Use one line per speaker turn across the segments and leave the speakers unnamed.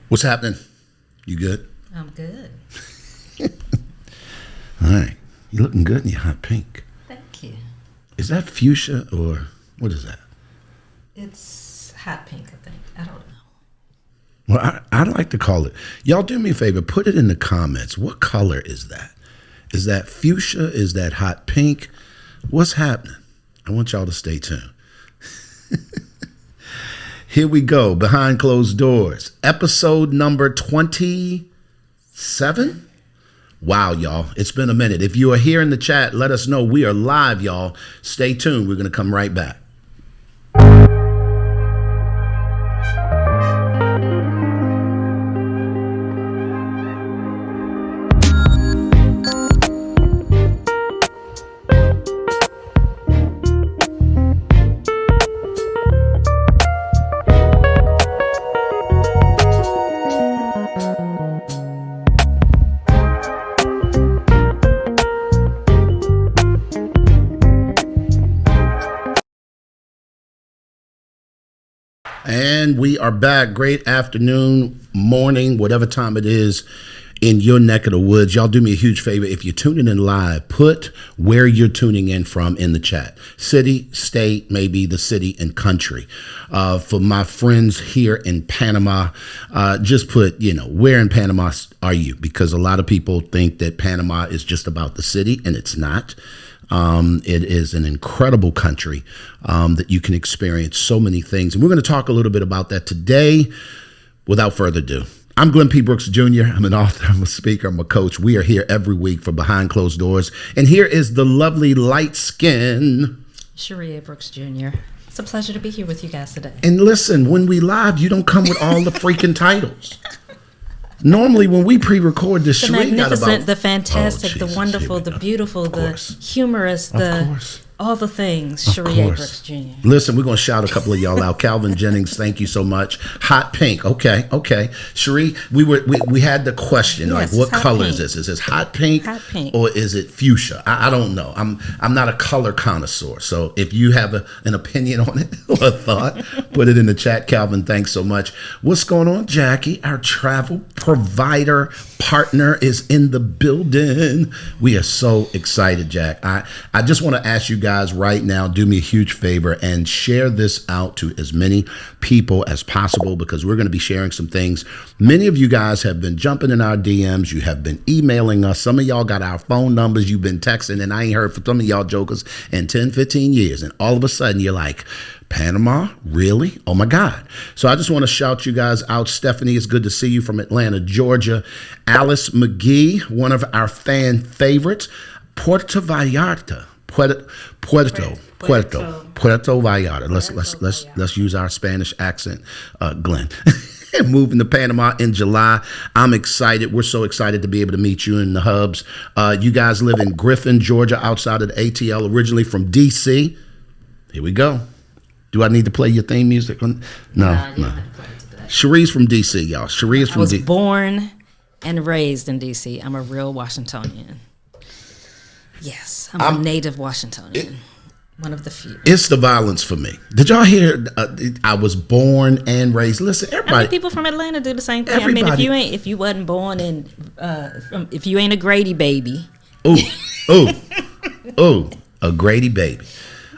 What's happening? You good?
I'm good.
All right. You're looking good in your hot pink.
Thank you.
Is that fuchsia or what is that?
It's hot pink, I think. I don't know.
Well, I'd like to call it. Y'all do me a favor. Put it in the comments. What color is that? Is that fuchsia? Is that hot pink? What's happening? I want y'all to stay tuned. Here we go. Behind closed doors. Episode number 27. Wow, y'all. It's been a minute. If you are here in the chat, let us know. We are live, y'all. Stay tuned. We're going to come right back. And we are back. Great afternoon, morning, whatever time it is in your neck of the woods. Y'all do me a huge favor. If you're tuning in live, put where you're tuning in from in the chat. City, state, maybe the city and country. For my friends here in Panama, just put, where in Panama are you? Because a lot of people think that Panama is just about the city, and it's not. It is an incredible country that you can experience so many things. And we're going to talk a little bit about that today. Without further ado, I'm Glenn P. Brooks Jr. I'm an author, I'm a speaker, I'm a coach. We are here every week for Behind Closed Doors. And here is the lovely light skin
Sharia Brooks Jr. It's a pleasure to be here with you guys today.
And listen, when we live, you don't come with all the freaking titles. Normally, when we pre-record this,
the magnificent, the fantastic, the wonderful, the beautiful, the humorous, all the things. Sharia Brooks Jr.
Listen, we're going to shout a couple of y'all out. Calvin Jennings, thank you so much. Hot pink. Okay. Cherie, we had the question,
yes,
like, what color
pink.
is this? Is this hot pink,
pink,
or is it fuchsia? I don't know. I'm not a color connoisseur. So if you have an opinion on it or a thought, put it in the chat. Calvin, thanks so much. What's going on, Jackie? Our travel provider partner is in the building. We are so excited, Jack. I just want to ask you guys right now, do me a huge favor and share this out to as many people as possible, because we're going to be sharing some things. Many of you guys have been jumping in our DMs. You have been emailing us. Some of y'all got our phone numbers. You've been texting, and I ain't heard from some of y'all jokers in 10, 15 years. And all of a sudden you're like, Panama? Really? Oh my God. So I just want to shout you guys out. Stephanie, it's good to see you from Atlanta, Georgia. Alice McGee, one of our fan favorites. Puerto Vallarta. Puerto Vallarta. Let's use our Spanish accent, Glenn. Moving to Panama in July. I'm excited. We're so excited to be able to meet you in the hubs. You guys live in Griffin, Georgia, outside of the ATL, originally from DC. Here we go. Do I need to play your theme music? No. Cherie's from DC, y'all. Cherie's from DC.
I was born and raised in DC. I'm a real Washingtonian. Yes, I'm a native Washingtonian. One of the few.
It's the violence for me. Did y'all hear? I was born and raised. Listen, everybody.
I mean, people from Atlanta do the same thing. I mean, if you wasn't born in, if you ain't a Grady baby. A Grady baby.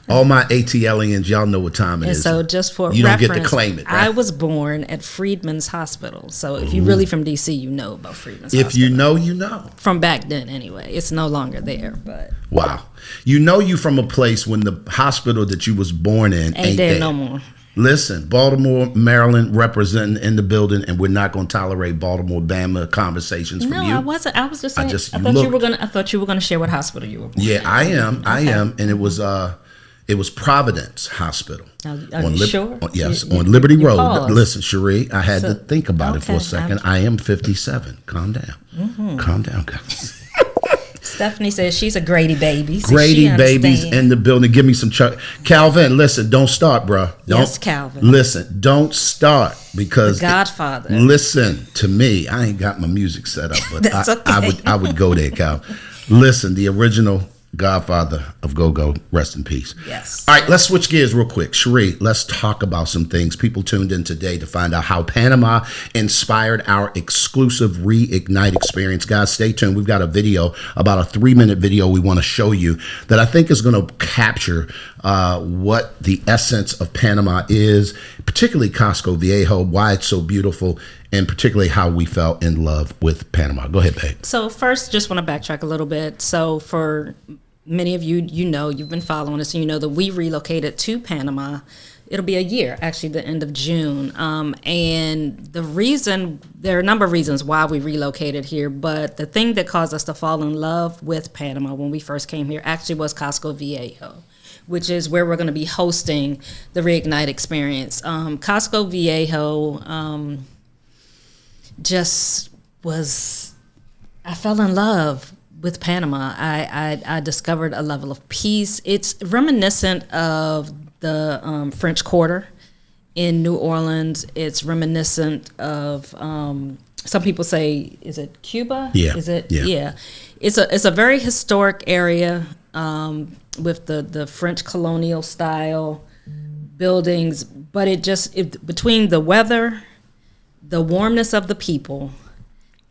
All my ATLians, y'all know what time it is.
So just for
you
reference,
don't get to claim it. Right?
I was born at Freedman's Hospital. So if you're really from DC, you know about Freedman's Hospital.
If you know, you know.
From back then, anyway. It's no longer there, but.
Wow. You know you from a place when the hospital that you was born in ain't there
no more.
Listen, Baltimore, Maryland representing in the building, and we're not going to tolerate Baltimore, Bama conversations from you.
No, I wasn't. I was just saying. I thought you were going to share what hospital you were born in.
Yeah, I am. And it was Providence Hospital.
Are you sure?
On Liberty Road. Paused. Listen, Cherie, I had to think about it for a second. I am 57. Calm down. Mm-hmm. Calm down, guys.
Stephanie says she's a Grady baby. So
Grady babies in the building. Give me some Calvin, listen, don't start, bro.
Yes, Calvin.
Listen, don't start, because
the Godfather.
Listen to me. I ain't got my music set up, but
That's okay.
I would go there, Cal. Listen, the original Godfather of go-go, rest in peace.
Yes.
All right, let's switch gears real quick. Cherie, let's talk about some things. People tuned in today to find out how Panama inspired our exclusive Reignite experience. Guys, stay tuned. We've got a video, about a 3-minute video we want to show you that I think is going to capture what the essence of Panama is, particularly Casco Viejo, why it's so beautiful, and particularly how we fell in love with Panama. Go ahead, babe.
So first, just want to backtrack a little bit. So for many of you, you've been following us, and you know that we relocated to Panama. It'll be a year, actually, the end of June. And the reason, there are a number of reasons why we relocated here, but the thing that caused us to fall in love with Panama when we first came here actually was Casco Viejo, which is where we're going to be hosting the Reignite Experience. Casco Viejo just was, I fell in love with Panama. I discovered a level of peace. It's reminiscent of the French Quarter in New Orleans. It's reminiscent of, some people say, is it Cuba?
Yeah.
Is it?
Yeah.
Yeah. It's a very historic area with the French colonial style buildings, but between the weather, the warmness of the people,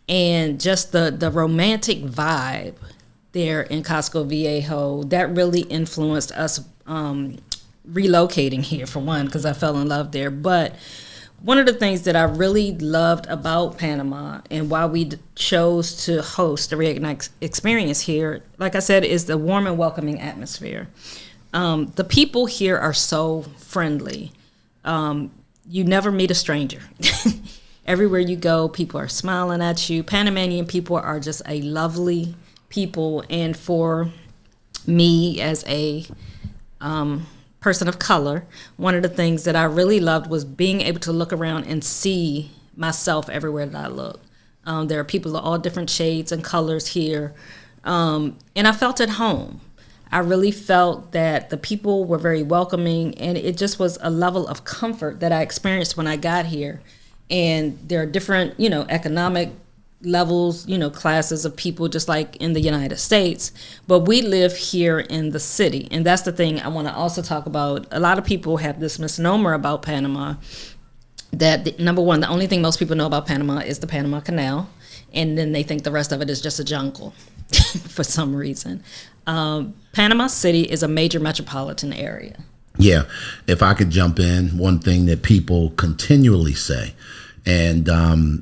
and just the romantic vibe there in Casco Viejo, that really influenced us relocating here, for one, because I fell in love there. But one of the things that I really loved about Panama and why we chose to host the Reignite Experience here, like I said, is the warm and welcoming atmosphere. The people here are so friendly. You never meet a stranger. Everywhere you go, people are smiling at you. Panamanian people are just a lovely people. And for me as a person of color, one of the things that I really loved was being able to look around and see myself everywhere that I look. There are people of all different shades and colors here. And I felt at home. I really felt that the people were very welcoming, and it just was a level of comfort that I experienced when I got here. And there are different, economic levels, classes of people, just like in the United States. But we live here in the city. And that's the thing I want to also talk about. A lot of people have this misnomer about Panama that, number one, the only thing most people know about Panama is the Panama Canal. And then they think the rest of it is just a jungle for some reason. Panama City is a major metropolitan area.
Yeah, if I could jump in, one thing that people continually say, and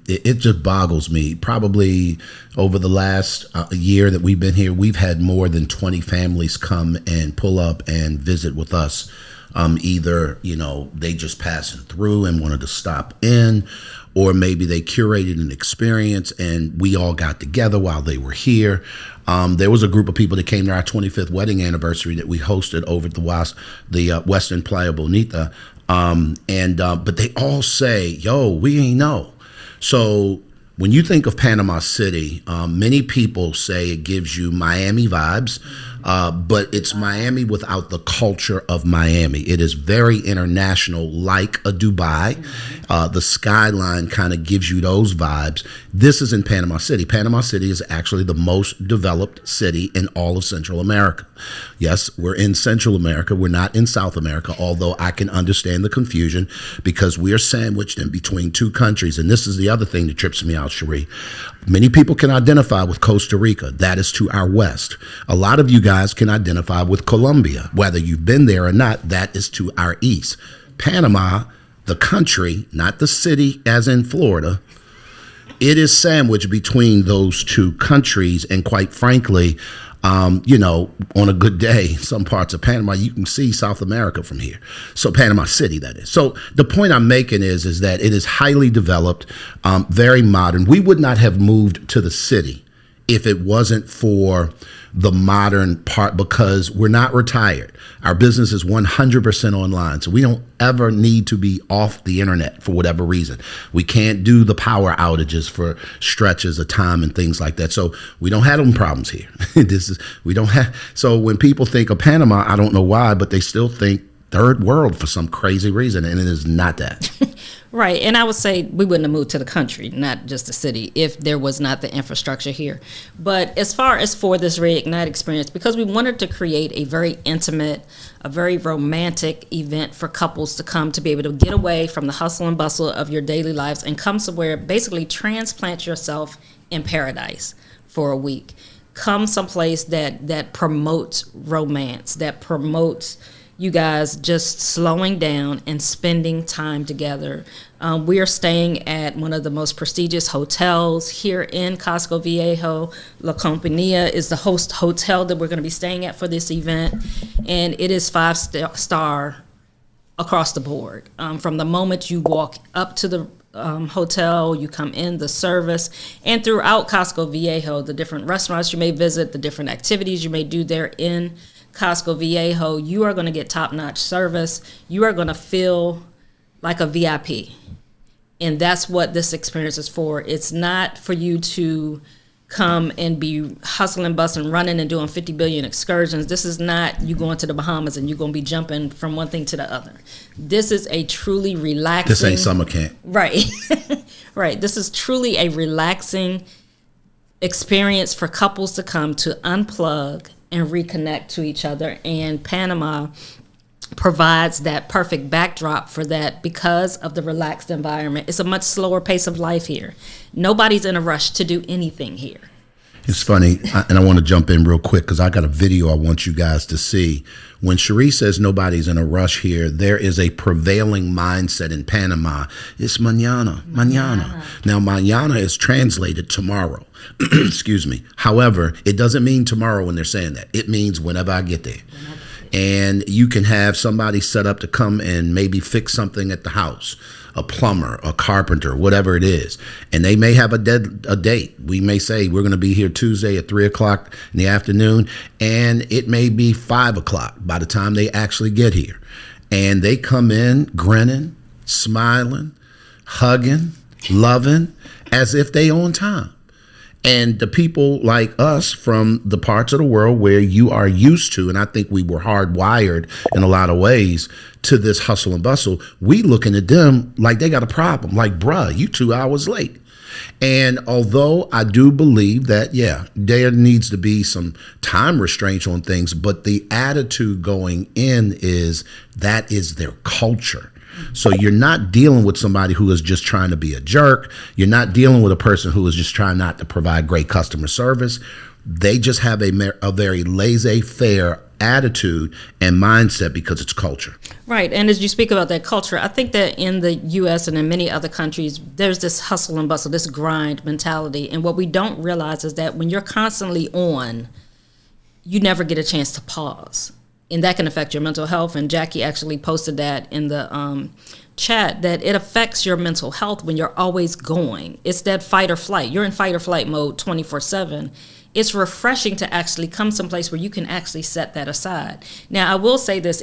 it just boggles me, probably over the last year that we've been here, we've had more than 20 families come and pull up and visit with us. Either, they just passing through and wanted to stop in, or maybe they curated an experience and we all got together while they were here. There was a group of people that came to our 25th wedding anniversary that we hosted over at the Western Playa Bonita. But they all say, yo, we ain't know. So when you think of Panama City, many people say it gives you Miami vibes, but it's Miami without the culture of Miami. It is very international, like a Dubai. The skyline kind of gives you those vibes. This is in Panama City. Panama City is actually the most developed city in all of Central America. Yes, we're in Central America. We're not in South America, although I can understand the confusion because we are sandwiched in between two countries. And this is the other thing that trips me out, Cherie. Many people can identify with Costa Rica. That is to our west. A lot of you guys can identify with Colombia. Whether you've been there or not, that is to our east. Panama, the country, not the city as in Florida, it is sandwiched between those two countries. And quite frankly, on a good day, some parts of Panama, you can see South America from here. So Panama City, that is. So the point I'm making is that it is highly developed, very modern. We would not have moved to the city if it wasn't for the modern part, because we're not retired. Our business is 100% online. So we don't ever need to be off the internet for whatever reason. We can't do the power outages for stretches of time and things like that. So we don't have them problems here. So when people think of Panama, I don't know why, but they still think third world for some crazy reason. And it is not that.
Right, and I would say we wouldn't have moved to the country, not just the city, if there was not the infrastructure here. But as far as for this Reignite experience, because we wanted to create a very intimate, a very romantic event for couples to come to be able to get away from the hustle and bustle of your daily lives and come somewhere, basically transplant yourself in paradise for a week. Come someplace that promotes romance, that promotes you guys just slowing down and spending time together. We are staying at one of the most prestigious hotels here in Casco Viejo. La Compañía is the host hotel that we're going to be staying at for this event, and it is 5-star across the board. From the moment you walk up to the hotel, you come in, the service, and throughout Casco Viejo, the different restaurants you may visit, the different activities you may do there in Casco Viejo, you are going to get top-notch service. You are going to feel like a VIP. And that's what this experience is for. It's not for you to come and be hustling, busting, running, and doing 50 billion excursions. This is not you going to the Bahamas and you're going to be jumping from one thing to the other. This is a truly relaxing...
This ain't summer camp.
Right. Right. This is truly a relaxing experience for couples to come to unplug and reconnect to each other. And Panama provides that perfect backdrop for that because of the relaxed environment. It's a much slower pace of life here. Nobody's in a rush to do anything here.
It's funny, and I want to jump in real quick because I got a video I want you guys to see. When Cherie says nobody's in a rush here, there is a prevailing mindset in Panama. It's mañana, mañana. Now, mañana is translated tomorrow. Excuse me. However, it doesn't mean tomorrow when they're saying that. It means whenever I get there. And you can have somebody set up to come and maybe fix something at the house, a plumber, a carpenter, whatever it is. And they may have a date. We may say we're going to be here Tuesday at 3 o'clock in the afternoon, and it may be 5 o'clock by the time they actually get here. And they come in grinning, smiling, hugging, loving, as if they on time. And the people like us from the parts of the world where you are used to, and I think we were hardwired in a lot of ways to this hustle and bustle, we looking at them like they got a problem. Like, bruh, you 2 hours late. And although I do believe that, yeah, there needs to be some time restraints on things, but the attitude going in is that is their culture. So you're not dealing with somebody who is just trying to be a jerk. You're not dealing with a person who is just trying not to provide great customer service. They just have a very laissez-faire attitude and mindset because it's culture.
Right. And as you speak about that culture, I think that in the U.S. and in many other countries, there's this hustle and bustle, this grind mentality. And what we don't realize is that when you're constantly on, you never get a chance to pause. And that can affect your mental health. And Jackie actually posted that in the chat, that it affects your mental health when you're always going. It's that fight or flight. You're in fight or flight mode 24/7. It's refreshing to actually come someplace where you can actually set that aside. Now, I will say this,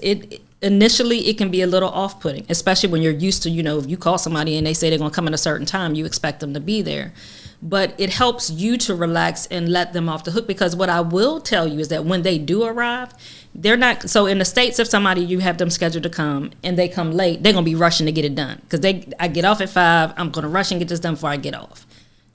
initially it can be a little off-putting, especially when you're used to, if you call somebody and they say they're going to come at a certain time, you expect them to be there. But it helps you to relax and let them off the hook, because what I will tell you is that when they do arrive, they're not, so in the States, if somebody, you have them scheduled to come and they come late, they're going to be rushing to get it done. Because I get off at 5, I'm going to rush and get this done before I get off.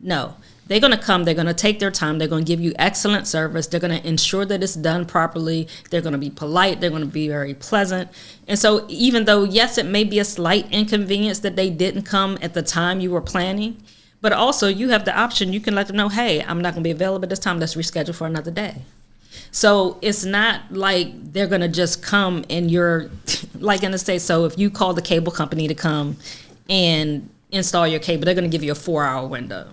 No, they're going to come, they're going to take their time, they're going to give you excellent service, they're going to ensure that it's done properly, they're going to be polite, they're going to be very pleasant. And so even though, yes, it may be a slight inconvenience that they didn't come at the time you were planning, but also you have the option, you can let them know, hey, I'm not going to be available at this time, let's reschedule for another day. So it's not like they're going to just come and you're, like in the States, so if you call the cable company to come and install your cable, they're going to give you a 4-hour window.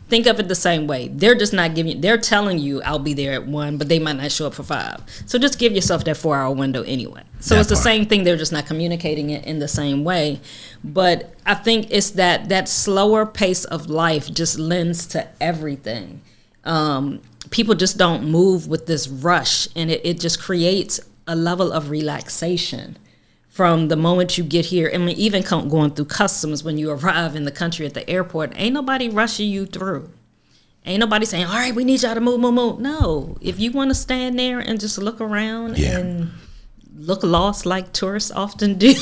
Think of it the same way. They're just not giving you, they're telling you I'll be there at 1, but they might not show up for 5. So just give yourself that 4-hour window anyway. So it's the same thing. They're just not communicating it in the same way. But I think it's that slower pace of life just lends to everything. People just don't move with this rush, and it just creates a level of relaxation from the moment you get here. I mean, even going through customs when you arrive in the country at the airport, ain't nobody rushing you through. Ain't nobody saying, all right, we need y'all to move. No, if you want to stand there and just look around and look lost like tourists often do,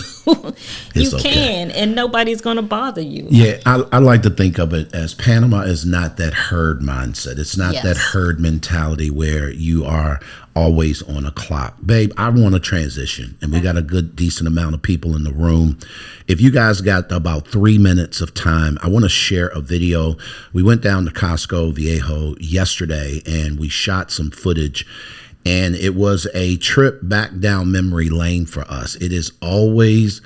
you can, and nobody's going to bother you.
Yeah, I like to think of it as Panama is not that herd mindset. It's not that herd mentality where you are always on a clock. Babe, I want to transition, and we got a good, decent amount of people in the room. If you guys got about 3 minutes of time, I want to share a video. We went down to Casco Viejo yesterday, and we shot some footage. And it was a trip back down memory lane for us. It is always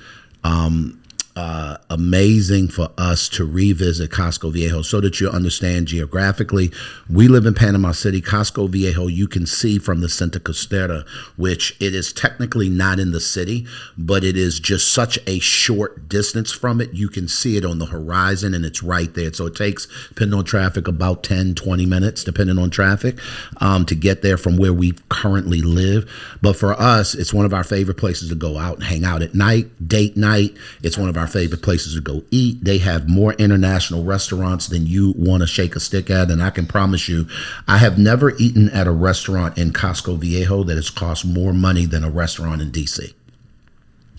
amazing for us to revisit Casco Viejo so that you understand geographically. We live in Panama City. Casco Viejo, you can see from the Santa Costera, which it is technically not in the city, but it is just such a short distance from it. You can see it on the horizon, and it's right there. So it takes, depending on traffic, about 10, 20 minutes, depending on traffic, to get there from where we currently live. But for us, it's one of our favorite places to go out and hang out at night, date night. It's one of our favorite places to go eat. They have more international restaurants than you want to shake a stick at. And I can promise you, I have never eaten at a restaurant in Casco Viejo that has cost more money than a restaurant in DC. I'm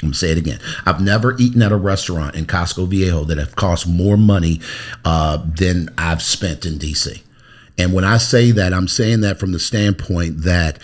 going to say it again. I've never eaten at a restaurant in Casco Viejo that have cost more money than I've spent in DC. And when I say that, I'm saying that from the standpoint that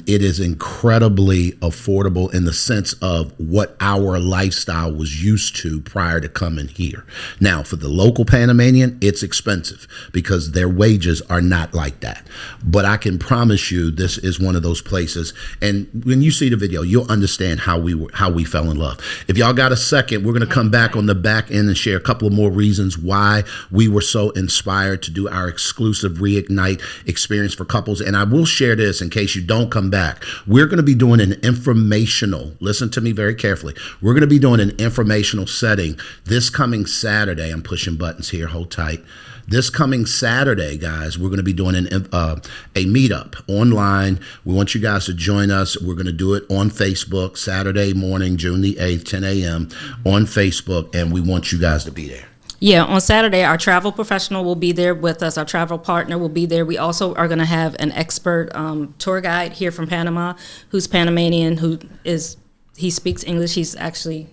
it is incredibly affordable in the sense of what our lifestyle was used to prior to coming here. Now, for the local Panamanian, it's expensive because their wages are not like that. But I can promise you this is one of those places. And when you see the video, you'll understand how we fell in love. If y'all got a second, we're going to come back on the back end and share a couple of more reasons why we were so inspired to do our exclusive Reignite experience for couples. And I will share this in case you don't come back. We're going to be doing an informational, listen to me very carefully. We're going to be doing an informational setting this coming Saturday. I'm pushing buttons here. Hold tight. This coming Saturday, guys, we're going to be doing a meetup online. We want you guys to join us. We're going to do it on Facebook Saturday morning, June the 8th, 10 a.m. on Facebook, and we want you guys to be there.
Yeah, on Saturday, our travel professional will be there with us. Our travel partner will be there. We also are going to have an expert tour guide here from Panama who's Panamanian, he speaks English. He's actually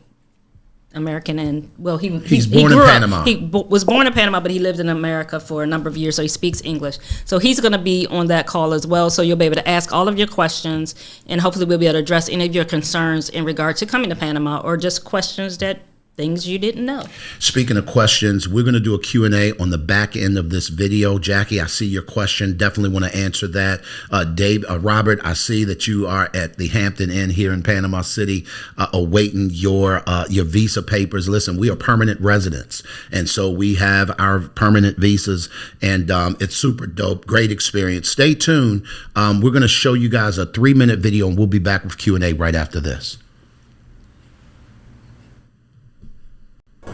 American, and well,
he's born in Panama.
He was born in Panama, but he lived in America for a number of years, so he speaks English. So he's going to be on that call as well, so you'll be able to ask all of your questions, and hopefully we'll be able to address any of your concerns in regard to coming to Panama or just questions things you didn't know.
Speaking of questions, we're going to do a Q&A on the back end of this video. Jackie, I see your question. Definitely want to answer that. Robert, I see that you are at the Hampton Inn here in Panama City awaiting your visa papers. Listen, we are permanent residents, and so we have our permanent visas, and it's super dope. Great experience. Stay tuned. We're going to show you guys a 3-minute video, and we'll be back with Q&A right after this.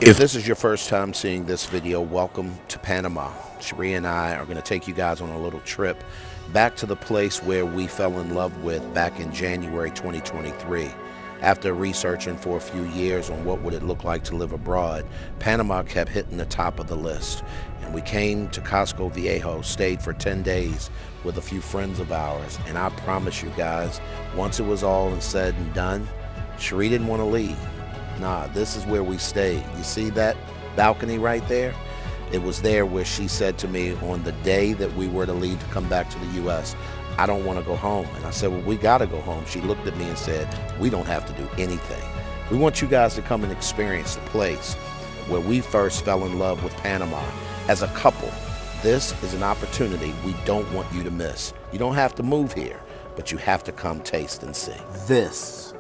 If this is your first time seeing this video, welcome to Panama. Cherie and I are going to take you guys on a little trip back to the place where we fell in love with back in January 2023. After researching for a few years on what would it look like to live abroad, Panama kept hitting the top of the list. And we came to Casco Viejo, stayed for 10 days with a few friends of ours. And I promise you guys, once it was all said and done, Cherie didn't want to leave. Nah, this is where we stayed. You see that balcony right there? It was there where she said to me on the day that we were to leave to come back to the U.S., I don't want to go home. And I said, well, we got to go home. She looked at me and said, we don't have to do anything. We want you guys to come and experience the place where we first fell in love with Panama as a couple. This is an opportunity we don't want you to miss. You don't have to move here, but you have to come taste and see. This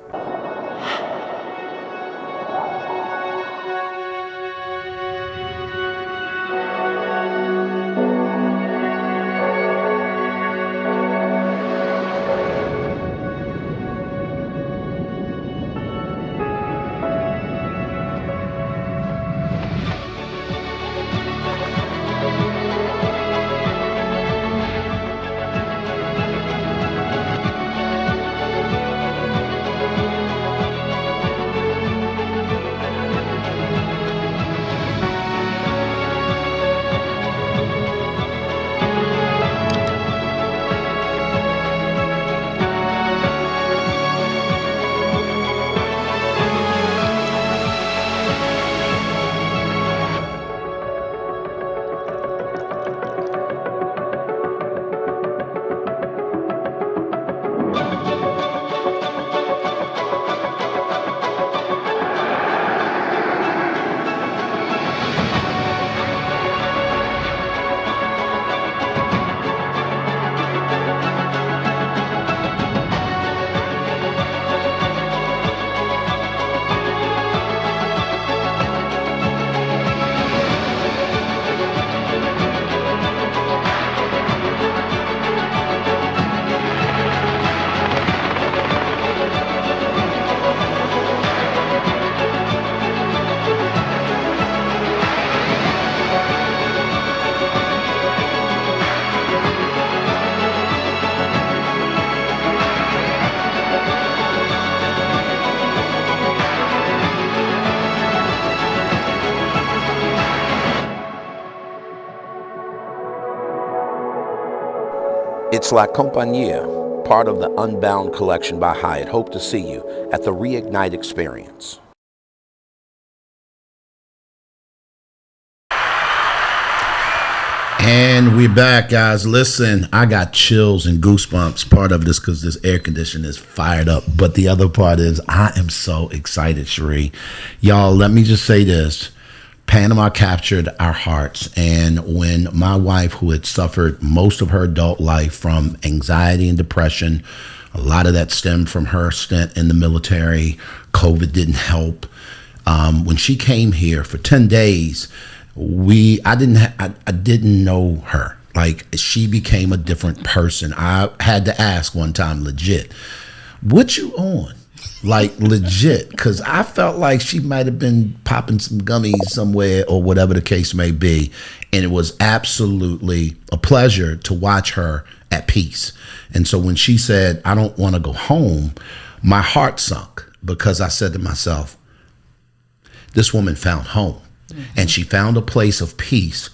It's La Compañía, part of the Unbound collection by Hyatt. Hope to see you at the Reignite Experience.
And we're back, guys. Listen, I got chills and goosebumps. Part of this because this air conditioner is fired up. But the other part is I am so excited, Sheree. Y'all, let me just say this. Panama captured our hearts. And when my wife, who had suffered most of her adult life from anxiety and depression, a lot of that stemmed from her stint in the military. COVID didn't help. When she came here for 10 days, I didn't know her. Like, she became a different person. I had to ask one time, legit, what you on? Like, legit, because I felt like she might have been popping some gummies somewhere or whatever the case may be. And it was absolutely a pleasure to watch her at peace. And so when she said, I don't want to go home, my heart sunk, because I said to myself, this woman found home. And she found a place of peace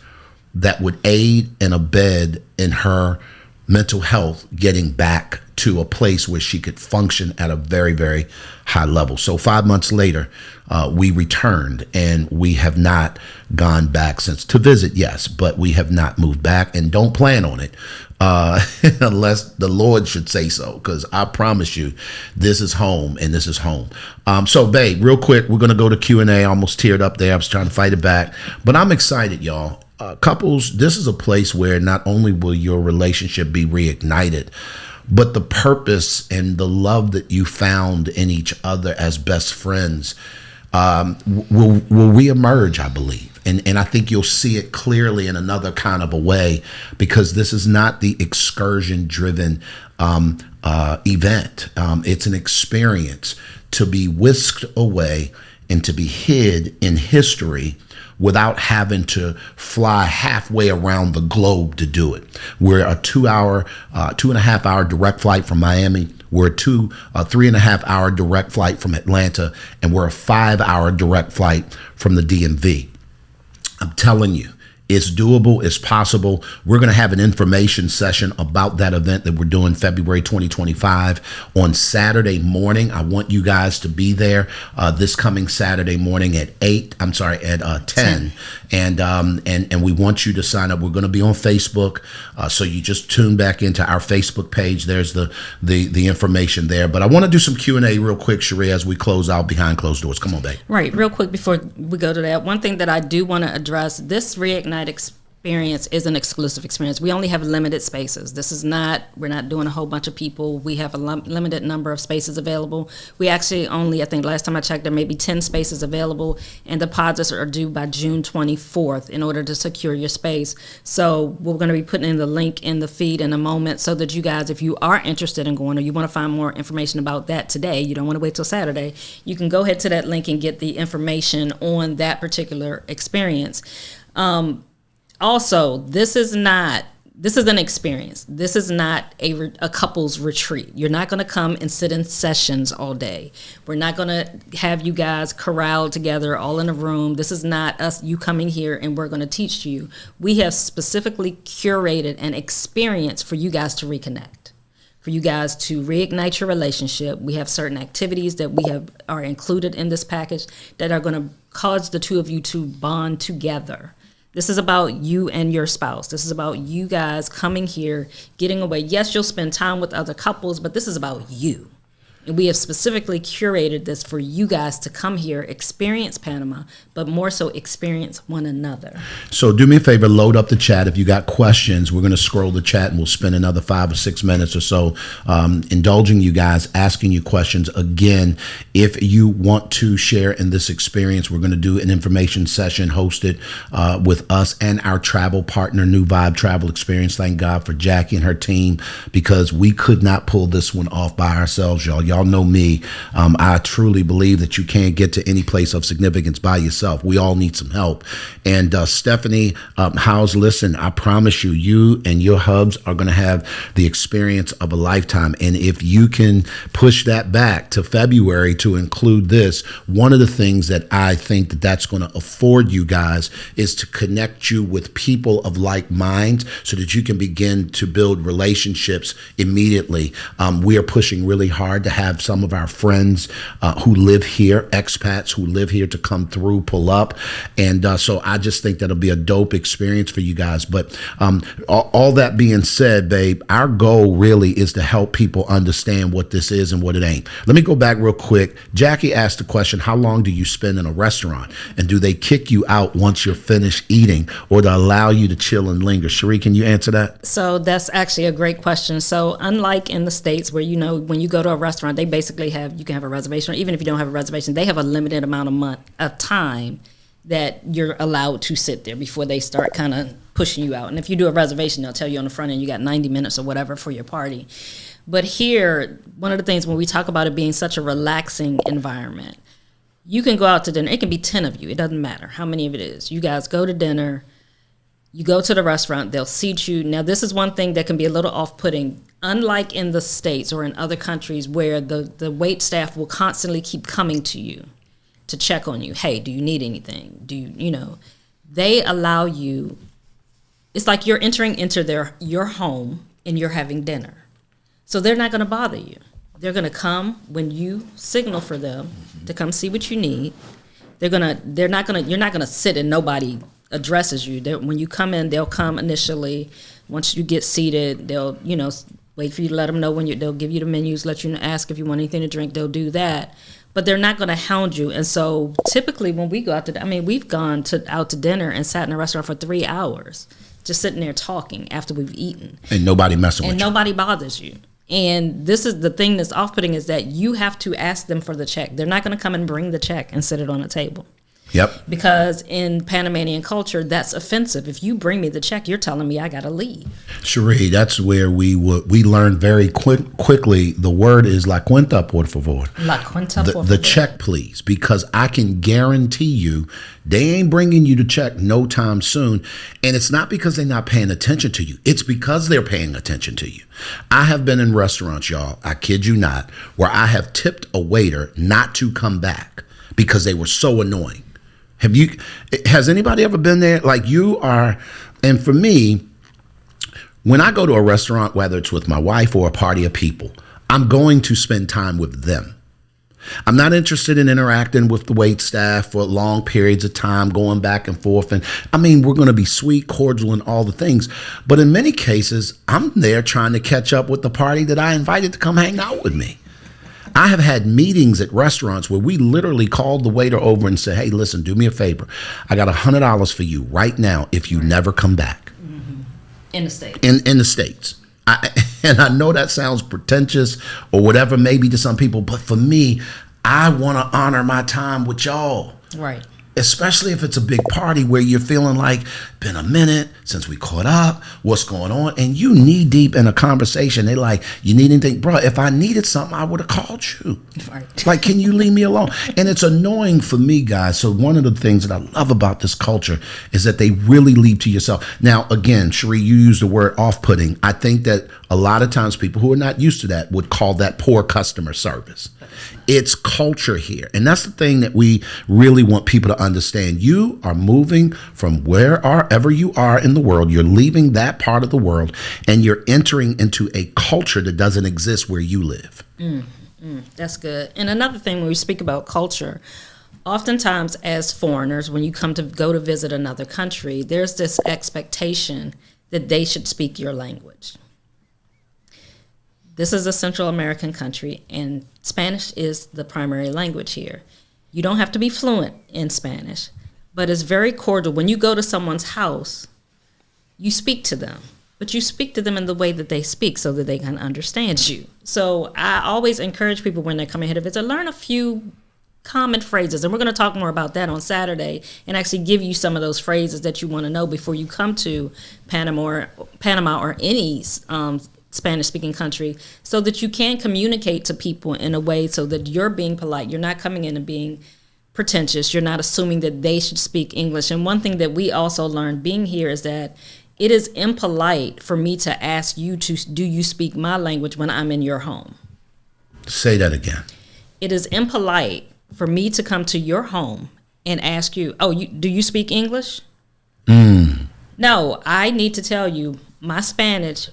that would aid and abet in her mental health getting back to a place where she could function at a very, very high level. So 5 months later, we returned, and we have not gone back since. To visit, yes, but we have not moved back and don't plan on it unless the Lord should say so, because I promise you, this is home, and this is home. So, babe, real quick, we're going to go to Q&A. I almost teared up there. I was trying to fight it back, but I'm excited, y'all. Couples, this is a place where not only will your relationship be reignited, but the purpose and the love that you found in each other as best friends will reemerge, I believe. And I think you'll see it clearly in another kind of a way, because this is not the excursion-driven event. It's an experience to be whisked away and to be hid in history without having to fly halfway around the globe to do it. We're a 2.5 hour direct flight from Miami. We're a 3.5 hour direct flight from Atlanta, and we're a 5 hour direct flight from the DMV. I'm telling you, it's doable, it's possible. We're going to have an information session about that event that we're doing February 2025 on Saturday morning. I want you guys to be there this coming Saturday morning at 10. And we want you to sign up. We're going to be on Facebook. So you just tune back into our Facebook page. There's the information there. But I want to do some Q&A real quick, Sheree, as we close out behind closed doors. Come on, babe.
Right, real quick before we go to that, one thing that I do want to address, this Reignite Experience is an exclusive experience. We only have limited spaces. We're not doing a whole bunch of people. We have a limited number of spaces available. We actually only, I think last time I checked, there may be 10 spaces available, and deposits are due by June 24th in order to secure your space. So we're going to be putting in the link in the feed in a moment, so that you guys, if you are interested in going, or you want to find more information about that today, you don't want to wait till Saturday, you can go ahead to that link and get the information on that particular experience. Also, this is an experience. This is not a couple's retreat. You're not going to come and sit in sessions all day. We're not going to have you guys corralled together all in a room. This is not you coming here and we're going to teach you. We have specifically curated an experience for you guys to reconnect, for you guys to reignite your relationship. We have certain activities that are included in this package that are going to cause the two of you to bond together. This is about you and your spouse. This is about you guys coming here, getting away. Yes, you'll spend time with other couples, but this is about you. And we have specifically curated this for you guys to come here, experience Panama, but more so experience one another.
So do me a favor, load up the chat. If you got questions, we're going to scroll the chat, and we'll spend another 5 or 6 minutes or so indulging you guys, asking you questions. Again, if you want to share in this experience, we're going to do an information session hosted with us and our travel partner, New Vibe Travel Experience. Thank God for Jackie and her team, because we could not pull this one off by ourselves, y'all. Y'all Y'all know me. I truly believe that you can't get to any place of significance by yourself. We all need some help. And Stephanie Howes, listen, I promise you, you and your hubs are going to have the experience of a lifetime. And if you can push that back to February to include this, one of the things that I think that that's going to afford you guys is to connect you with people of like minds so that you can begin to build relationships immediately. We are pushing really hard to have some of our friends who live here, expats who live here, to come through, pull up. And so I just think that'll be a dope experience for you guys. But all that being said, babe, our goal really is to help people understand what this is and what it ain't. Let me go back real quick. Jackie asked the question, how long do you spend in a restaurant? And do they kick you out once you're finished eating, or to allow you to chill and linger? Cherie, can you answer that?
So that's actually a great question. So unlike in the States where, when you go to a restaurant, they basically you can have a reservation, or even if you don't have a reservation, they have a limited amount of time that you're allowed to sit there before they start kind of pushing you out. And if you do a reservation, they'll tell you on the front end you got 90 minutes or whatever for your party. But here, one of the things when we talk about it being such a relaxing environment, you can go out to dinner. It can be 10 of you. It doesn't matter how many of it is. You guys go to dinner. You go to the restaurant. They'll seat you. Now, this is one thing that can be a little off-putting. Unlike in the States or in other countries where the wait staff will constantly keep coming to you to check on you. Hey, do you need anything? They allow you. It's like you're entering into your home and you're having dinner. So they're not going to bother you. They're going to come when you signal for them to come see what you need. You're not going to sit and nobody addresses you. When you come in, they'll come initially. Once you get seated, they'll, wait for you to let them know they'll give you the menus, let you ask if you want anything to drink. They'll do that. But they're not going to hound you. And so typically when we go out we've gone out to dinner and sat in a restaurant for 3 hours, just sitting there talking after we've eaten.
And nobody messing with you.
And nobody bothers you. And this is the thing that's off-putting, is that you have to ask them for the check. They're not going to come and bring the check and sit it on a table.
Yep.
Because in Panamanian culture, that's offensive. If you bring me the check, you're telling me I got to leave.
Cherie, that's where we learned very quickly. The word is la cuenta, por favor.
La cuenta, por favor.
The check, please, because I can guarantee you they ain't bringing you the check no time soon. And it's not because they're not paying attention to you. It's because they're paying attention to you. I have been in restaurants, y'all, I kid you not, where I have tipped a waiter not to come back because they were so annoying. Has anybody ever been there? Like you are, and for me, when I go to a restaurant, whether it's with my wife or a party of people, I'm going to spend time with them. I'm not interested in interacting with the wait staff for long periods of time, going back and forth. And we're going to be sweet, cordial, and all the things. But in many cases, I'm there trying to catch up with the party that I invited to come hang out with me. I have had meetings at restaurants where we literally called the waiter over and said, hey, listen, do me a favor. I got $100 for you right now if you never come back.
Mm-hmm. In the States.
In the States. And I know that sounds pretentious or whatever, maybe to some people, but for me, I want to honor my time with y'all.
Right.
Especially if it's a big party where you're feeling like, been a minute since we caught up, what's going on? And you knee deep in a conversation. They like, you need anything? Bro, if I needed something, I would have called you. Right. Like, can you leave me alone? And it's annoying for me, guys. So one of the things that I love about this culture is that they really leave to yourself. Now, again, Cherie, you used the word off-putting. I think that a lot of times people who are not used to that would call that poor customer service. It's culture here. And that's the thing that we really want people to understand. You are moving from wherever you are in the world. You're leaving that part of the world and you're entering into a culture that doesn't exist where you live.
That's good. And another thing when we speak about culture, oftentimes as foreigners, when you go to visit another country, there's this expectation that they should speak your language. This is a Central American country, and Spanish is the primary language here. You don't have to be fluent in Spanish, but it's very cordial. When you go to someone's house, you speak to them, but you speak to them in the way that they speak so that they can understand you. So I always encourage people when they're coming here to visit, learn a few common phrases, and we're going to talk more about that on Saturday and actually give you some of those phrases that you want to know before you come to Panama or any Spanish speaking country, so that you can communicate to people in a way so that you're being polite. You're not coming in and being pretentious. You're not assuming that they should speak English. And one thing that we also learned being here is that it is impolite for me to ask you do you speak my language when I'm in your home?
Say that again.
It is impolite for me to come to your home and ask you, do you speak English? No, I need to tell you my Spanish,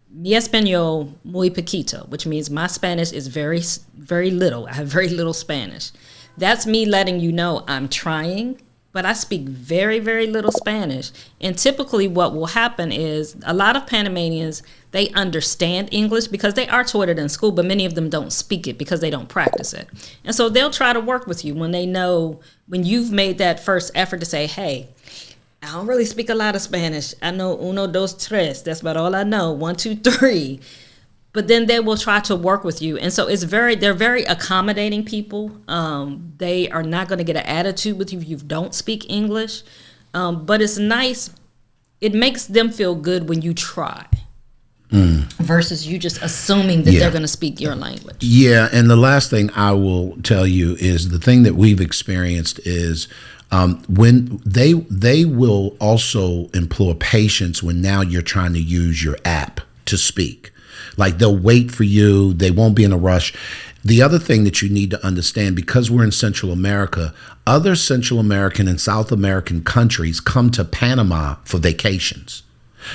mi español muy poquito, which means my Spanish is very, very little. I have very little Spanish. That's me letting you know I'm trying, but I speak very, very little Spanish. And typically what will happen is a lot of Panamanians, they understand English because they are taught it in school, but many of them don't speak it because they don't practice it. And so they'll try to work with you when they know, when you've made that first effort to say, hey, I don't really speak a lot of Spanish. I know uno, dos, tres. That's about all I know. 1, 2, 3. But then they will try to work with you. And so they're very accommodating people. They are not going to get an attitude with you if you don't speak English. But it's nice. It makes them feel good when you try. Versus you just assuming that they're going to speak your language.
Yeah, and the last thing I will tell you is the thing that we've experienced is when they will also employ patience when now you're trying to use your app to speak. Like they'll wait for you. They won't be in a rush. The other thing that you need to understand, because we're in Central America, other Central American and South American countries come to Panama for vacations.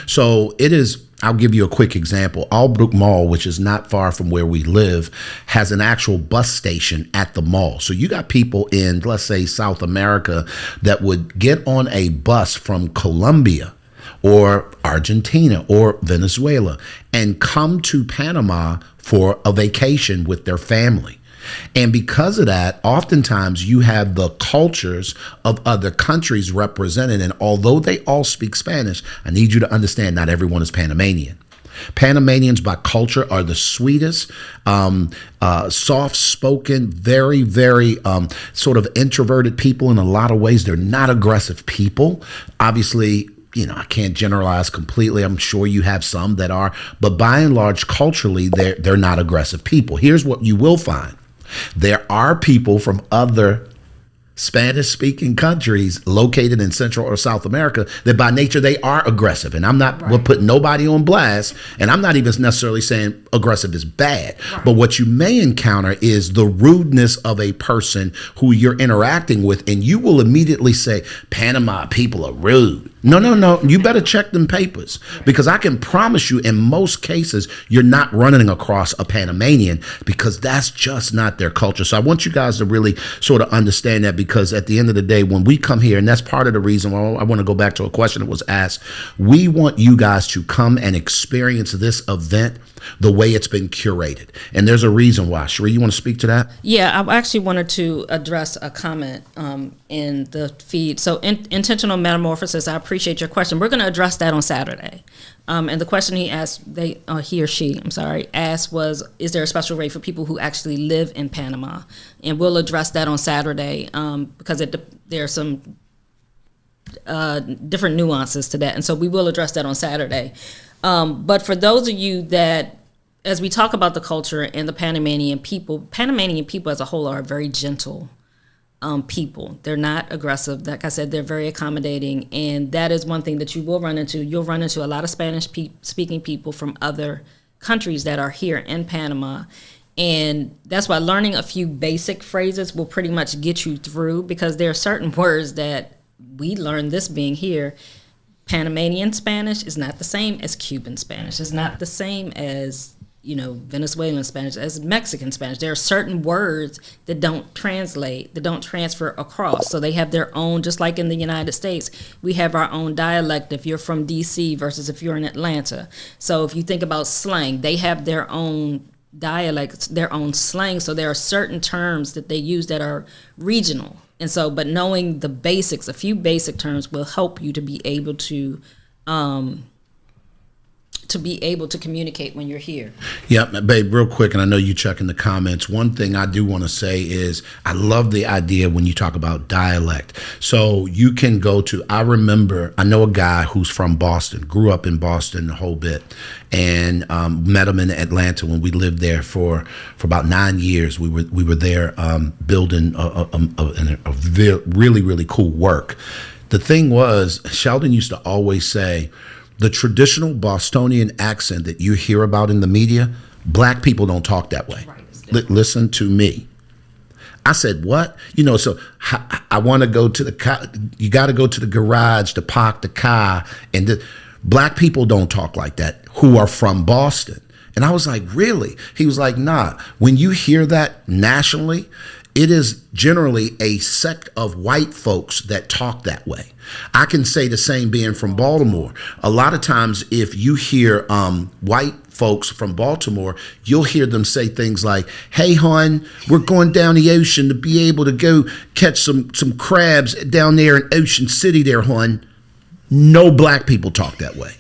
So it is, I'll give you a quick example. Albrook Mall, which is not far from where we live, has an actual bus station at the mall. So you got people in, let's say, South America that would get on a bus from Colombia or Argentina or Venezuela and come to Panama for a vacation with their family. And because of that, oftentimes you have the cultures of other countries represented. And although they all speak Spanish, I need you to understand not everyone is Panamanian. Panamanians by culture are the sweetest, soft-spoken, very, very sort of introverted people in a lot of ways. They're not aggressive people. Obviously, I can't generalize completely. I'm sure you have some that are, but by and large, culturally, they're not aggressive people. Here's what you will find. There are people from other Spanish-speaking countries located in Central or South America that by nature they are aggressive. And I'm not putting nobody on blast, and I'm not even necessarily saying aggressive is bad. Right. But what you may encounter is the rudeness of a person who you're interacting with, and you will immediately say, Panama people are rude. No. You better check them papers, because I can promise you in most cases, you're not running across a Panamanian, because that's just not their culture. So I want you guys to really sort of understand that, because at the end of the day, when we come here, and that's part of the reason why I want to go back to a question that was asked, we want you guys to come and experience this event the way it's been curated. And there's a reason why. Sheree, you want to speak to that?
Yeah, I actually wanted to address a comment in the feed. So intentional metamorphosis, I appreciate your question. We're going to address that on Saturday. And the question he or she asked was, is there a special rate for people who actually live in Panama? And we'll address that on Saturday because there are some different nuances to that. And so we will address that on Saturday. But for those of you that, as we talk about the culture and the Panamanian people as a whole are very gentle people. They're not aggressive. Like I said, they're very accommodating. And that is one thing that you will run into. You'll run into a lot of Spanish-speaking people from other countries that are here in Panama. And that's why learning a few basic phrases will pretty much get you through, because there are certain words that we learned this being here. Panamanian Spanish is not the same as Cuban Spanish. It's not the same as, Venezuelan Spanish, as Mexican Spanish. There are certain words that don't translate, that don't transfer across. So they have their own, just like in the United States, we have our own dialect if you're from DC versus if you're in Atlanta. So if you think about slang, they have their own dialects, their own slang. So there are certain terms that they use that are regional. And so, but knowing the basics, a few basic terms will help you to be able to to be able to communicate when you're here.
Yep, babe, real quick, and I know you checking the comments. One thing I do want to say is I love the idea when you talk about dialect. So you can go to, I know a guy who's from Boston, grew up in Boston a whole bit, and met him in Atlanta when we lived there for about 9 years. We were there building a really, really cool work. The thing was, Sheldon used to always say, the traditional Bostonian accent that you hear about in the media, black people don't talk that way. Right, listen to me. I said, what? So I want to go to the car. You got to go to the garage to park the car. And black people don't talk like that who are from Boston. And I was like, really? He was like, nah. When you hear that nationally, it is generally a sect of white folks that talk that way. I can say the same being from Baltimore. A lot of times if you hear white folks from Baltimore, you'll hear them say things like, hey, hon, we're going down the ocean to be able to go catch some crabs down there in Ocean City there, hon. No black people talk that way.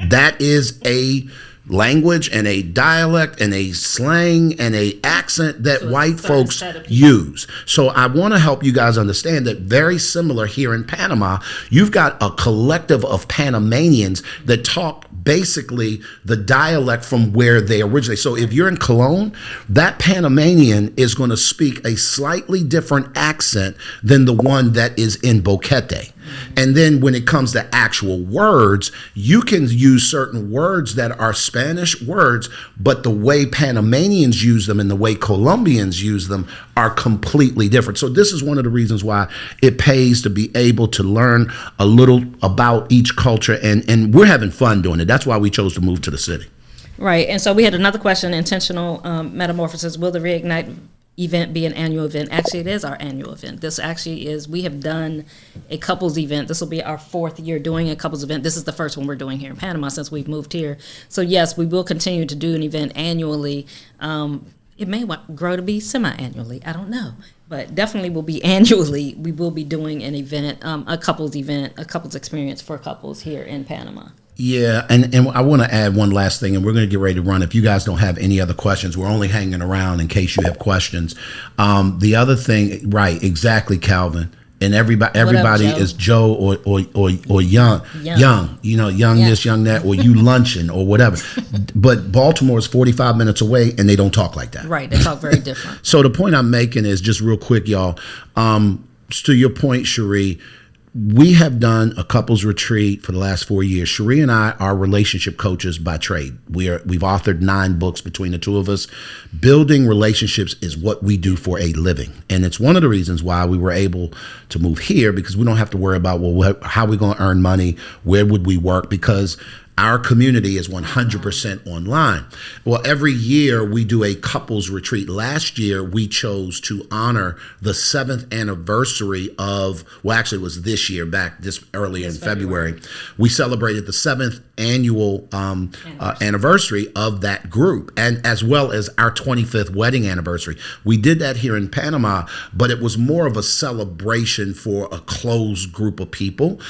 That is a language and a dialect and a slang and a accent that white folks use. So I want to help you guys understand that very similar here in Panama, you've got a collective of Panamanians that talk basically the dialect from where they originate. So if you're in Cologne, that Panamanian is going to speak a slightly different accent than the one that is in Boquete. And then when it comes to actual words, you can use certain words that are Spanish words, but the way Panamanians use them and the way Colombians use them are completely different. So this is one of the reasons why it pays to be able to learn a little about each culture. And we're having fun doing it. That's why we chose to move to the city.
Right. And so we had another question, intentional metamorphosis. Will the Reignite event be an annual event? Actually, it is our annual event. This actually is, we have done a couples event. This will be our 4th year doing a couples event. This is the first one we're doing here in Panama since we've moved here. So yes, we will continue to do an event annually. It may grow to be semi-annually, I don't know. But definitely will be annually. We will be doing an event, a couples experience for couples here in Panama.
Yeah, and I want to add one last thing, and we're going to get ready to run. If you guys don't have any other questions, we're only hanging around in case you have questions. The other thing, right, exactly, Calvin. And everybody is Joe or young, young this, young that, or you luncheon or whatever. But Baltimore is 45 minutes away, and they don't talk like that.
Right, they talk very different.
So the point I'm making is just real quick, y'all. To your point, Cherie, we have done a couples retreat for the last 4 years. Cherie and I are relationship coaches by trade. We've authored 9 books between the two of us. Building relationships is what we do for a living. And it's one of the reasons why we were able to move here, because we don't have to worry about, how are we going to earn money? Where would we work? Because our community is 100% online. Well, every year we do a couples retreat. Last year we chose to honor the 7th anniversary of, well, actually it was this year, back this earlier in February. We celebrated the 7th annual anniversary of that group, and as well as our 25th wedding anniversary. We did that here in Panama, but it was more of a celebration for a closed group of people.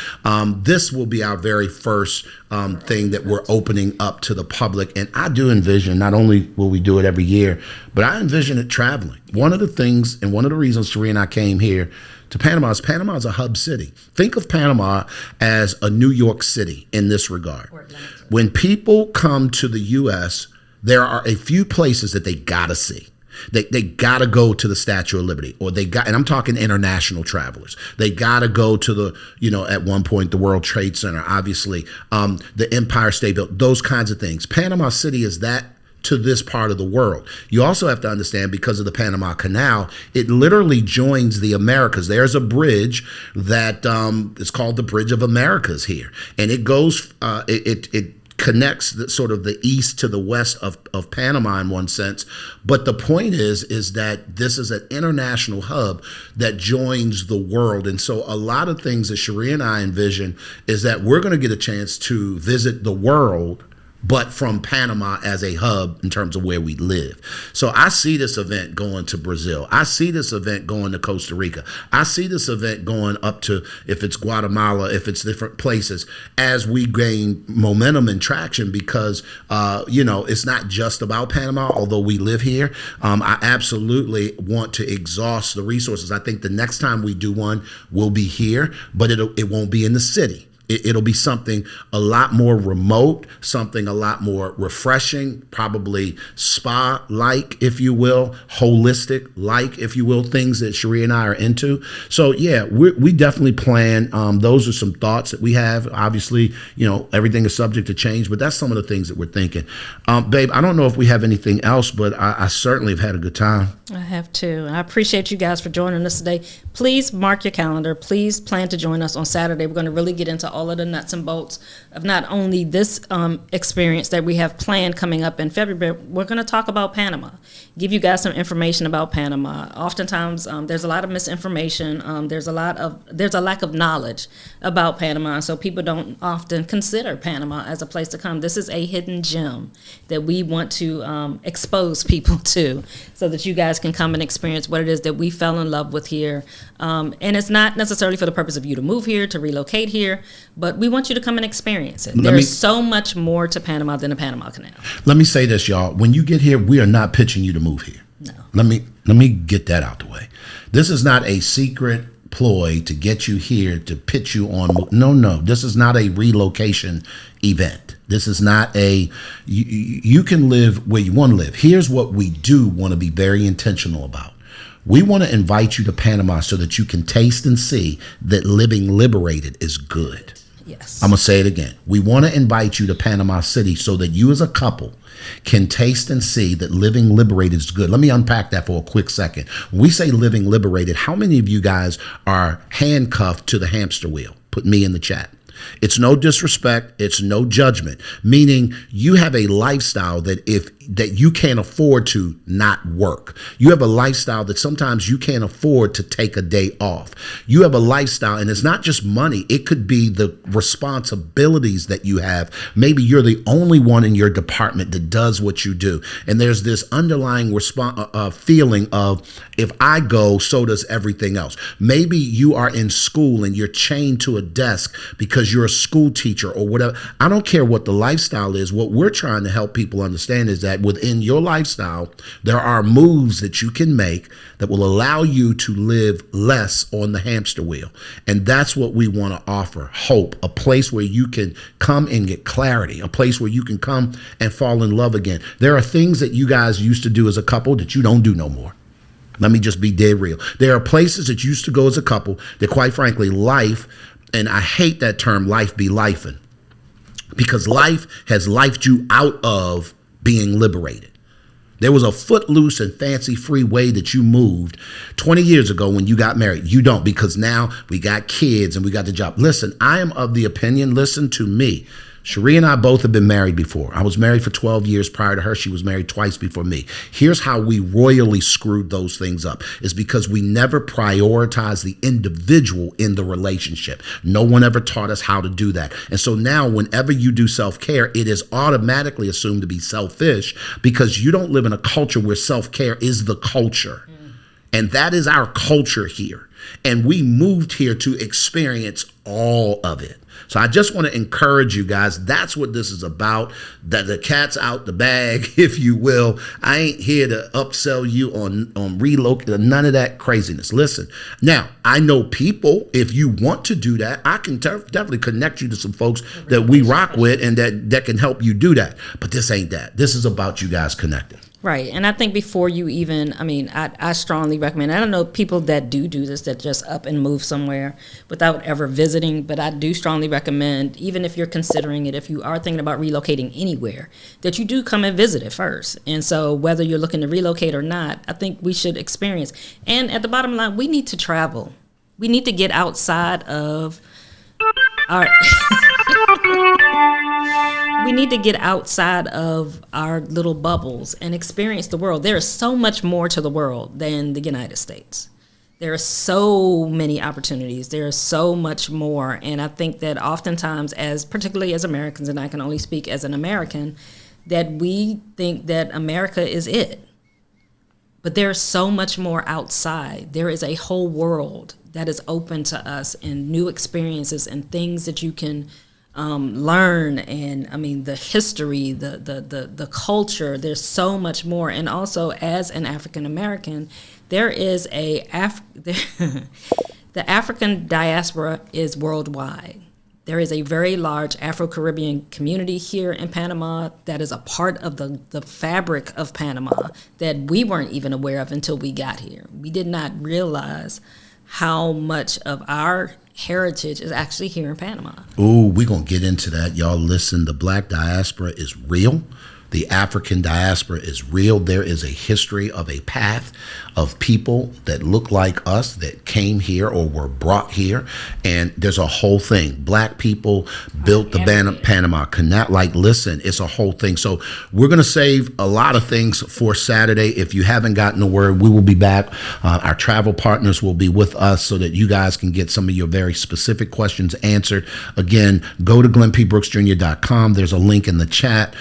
This will be our very first thing that we're opening up to the public. And I do envision, not only will we do it every year, but I envision it traveling. One of the things and one of the reasons Cherie and I came here to Panama is a hub city. Think of Panama as a New York City in this regard. When people come to the U.S., there are a few places that they gotta see. They got to go to the Statue of Liberty, and I'm talking international travelers. They got to go to the, at one point, the World Trade Center, obviously, the Empire State Building, those kinds of things. Panama City is that to this part of the world. You also have to understand, because of the Panama Canal, it literally joins the Americas. There's a bridge that is called the Bridge of Americas here, and it goes, it connects the east to the west of Panama in one sense. But the point is that this is an international hub that joins the world. And so a lot of things that Cherie and I envision is that we're going to get a chance to visit the world but from Panama as a hub in terms of where we live. So I see this event going to Brazil. I see this event going to Costa Rica. I see this event going up to, if it's Guatemala, if it's different places, as we gain momentum and traction, because, it's not just about Panama, although we live here. I absolutely want to exhaust the resources. I think the next time we do one, we'll be here, but it won't be in the city. It'll be something a lot more remote, something a lot more refreshing, probably spa-like, if you will, holistic-like, if you will, things that Cherie and I are into. So, yeah, we definitely plan. Those are some thoughts that we have. Obviously, everything is subject to change, but that's some of the things that we're thinking. Babe, I don't know if we have anything else, but I certainly have had a good time.
I have too. I appreciate you guys for joining us today. Please mark your calendar. Please plan to join us on Saturday. We're going to really get into all of the nuts and bolts of not only this experience that we have planned coming up in February, but we're going to talk about Panama, give you guys some information about Panama. Oftentimes, there's a lot of misinformation. There's a lack of knowledge about Panama, so people don't often consider Panama as a place to come. This is a hidden gem that we want to expose people to, so that you guys can come and experience what it is that we fell in love with here. And it's not necessarily for the purpose of you to move here, to relocate here, but we want you to come and experience it. There's so much more to Panama than the Panama Canal.
Let me say this, y'all. When you get here, we are not pitching you to move here.
No.
Let me get that out the way. This is not a secret ploy to get you here to pitch you on. No. This is not a relocation event. This is not you can live where you want to live. Here's what we do want to be very intentional about. We want to invite you to Panama so that you can taste and see that living liberated is good.
Yes.
I'm going to say it again. We want to invite you to Panama City so that you as a couple can taste and see that living liberated is good. Let me unpack that for a quick second. When we say living liberated, how many of you guys are handcuffed to the hamster wheel? Put me in the chat. It's no disrespect. It's no judgment, meaning you have a lifestyle that you can't afford to not work. You have a lifestyle that sometimes you can't afford to take a day off. You have a lifestyle, and it's not just money. It could be the responsibilities that you have. Maybe you're the only one in your department that does what you do. And there's this underlying feeling of, if I go, so does everything else. Maybe you are in school and you're chained to a desk because you're a school teacher or whatever. I don't care what the lifestyle is. What we're trying to help people understand is that within your lifestyle, there are moves that you can make that will allow you to live less on the hamster wheel. And that's what we want to offer. Hope, a place where you can come and get clarity, a place where you can come and fall in love again. There are things that you guys used to do as a couple that you don't do no more. Let me just be dead real. There are places that you used to go as a couple that, quite frankly, life, and I hate that term, life be lifing, because life has lifed you out of being liberated. There was a footloose and fancy free way that you moved 20 years ago when you got married. You don't, because now we got kids and we got the job. Listen, I am of the opinion, listen to me. Cherie and I both have been married before. I was married for 12 years prior to her. She was married twice before me. Here's how we royally screwed those things up. Is because we never prioritized the individual in the relationship. No one ever taught us how to do that. And so now whenever you do self-care, it is automatically assumed to be selfish, because you don't live in a culture where self-care is the culture. And that is our culture here. And we moved here to experience all of it. So I just want to encourage you guys. That's what this is about. That the cat's out the bag, if you will. I ain't here to upsell you on relocate, none of that craziness. Listen, now I know people, if you want to do that, I can definitely connect you to some folks that we rock with and that can help you do that. But this ain't that. This is about you guys connecting.
Right. And I think before you even, I strongly recommend, I don't know people that do this, that just up and move somewhere without ever visiting, but I do strongly recommend, even if you're considering it, if you are thinking about relocating anywhere, that you do come and visit it first. And so whether you're looking to relocate or not, I think we should experience. And at the bottom line, we need to travel. We need to get outside of our... We need to get outside of our little bubbles and experience the world. There is so much more to the world than the United States. There are so many opportunities. There is so much more. And I think that oftentimes, particularly as Americans, and I can only speak as an American, that we think that America is it. But there's so much more outside. There is a whole world that is open to us, and new experiences and things that you can learn. And I mean, the history, the culture, there's so much more. And also, as an African American, there is the African diaspora is worldwide. There is a very large Afro-Caribbean community here in Panama that is a part of the fabric of Panama that we weren't even aware of until we got here. We did not realize how much of our heritage is actually here in Panama.
Ooh, we're going to get into that. Y'all listen, the Black diaspora is real. The African diaspora is real. There is a history of a path of people that look like us that came here or were brought here. And there's a whole thing. Black people built the Panama Canal. Like, listen, it's a whole thing. So we're going to save a lot of things for Saturday. If you haven't gotten the word, we will be back. Our travel partners will be with us so that you guys can get some of your very specific questions answered. Again, go to glennpbrooksjr.com. There's a link in the chat.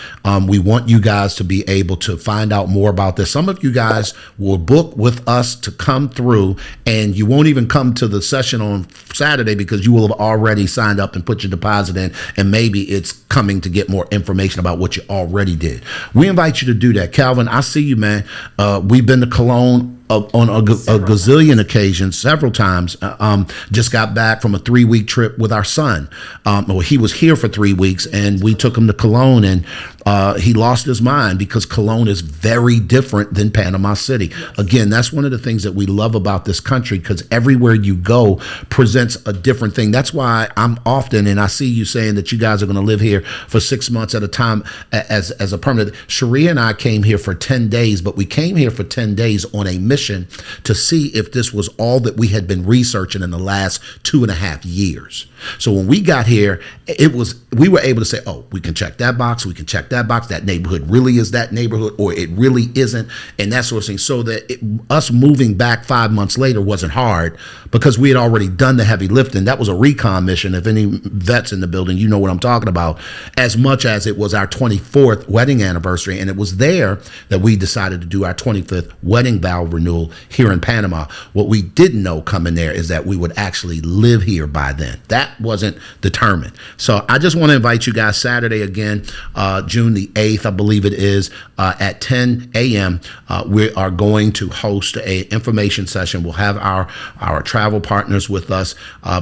We want you guys to be able to find out more about this. Some of you guys will book with us to come through, and you won't even come to the session on Saturday because you will have already signed up and put your deposit in, and maybe it's coming to get more information about what you already did. We invite you to do that. Calvin, I see you, man. We've been to Cologne on a gazillion occasions, several times. Just got back from a 3-week trip with our son. Well, he was here for 3 weeks, and we took him to Cologne, and he lost his mind because Cologne is very different than Panama City. Again, that's one of the things that we love about this country, because everywhere you go presents a different thing. That's why I'm often, and I see you saying that you guys are going to live here for 6 months at a time as a permanent. Sharia and I came here for 10 days, but we came here for 10 days on a mission to see if this was all that we had been researching in the last 2.5 years. So when we got here, we were able to say, oh, we can check that box, we can check that box, that neighborhood really is that neighborhood, or it really isn't, and that sort of thing. So that us moving back 5 months later wasn't hard because we had already done the heavy lifting. That was a recon mission. If any vets in the building, you know what I'm talking about, as much as it was our 24th wedding anniversary. And it was there that we decided to do our 25th wedding vow renewal here in Panama. What we didn't know coming there is that we would actually live here by then. That wasn't determined. So I just want to invite you guys Saturday again, June the 8th, I believe it is, at 10 a.m. We are going to host a information session. We'll have our travel partners with us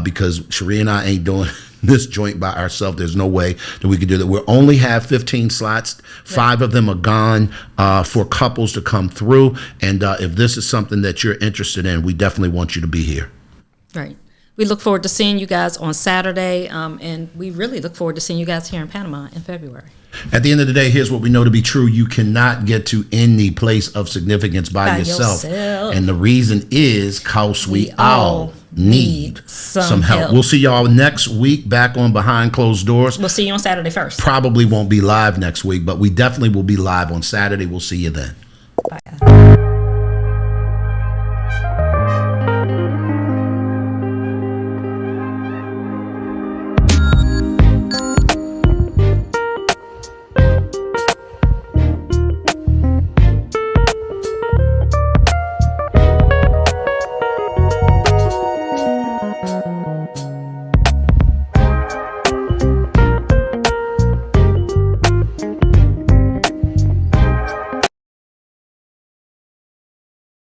because Sharia and I ain't doing this joint by ourselves. There's no way that we could do that. We only have 15 slots. 5 of them are gone for couples to come through. And if this is something that you're interested in, we definitely want you to be here.
Right. We look forward to seeing you guys on Saturday, and we really look forward to seeing you guys here in Panama in February.
At the end of the day, here's what we know to be true. You cannot get to any place of significance by yourself. And the reason is because we all need some help. We'll see y'all next week back on Behind Closed Doors.
We'll see you on Saturday first.
Probably won't be live next week, but we definitely will be live on Saturday. We'll see you then.
Bye.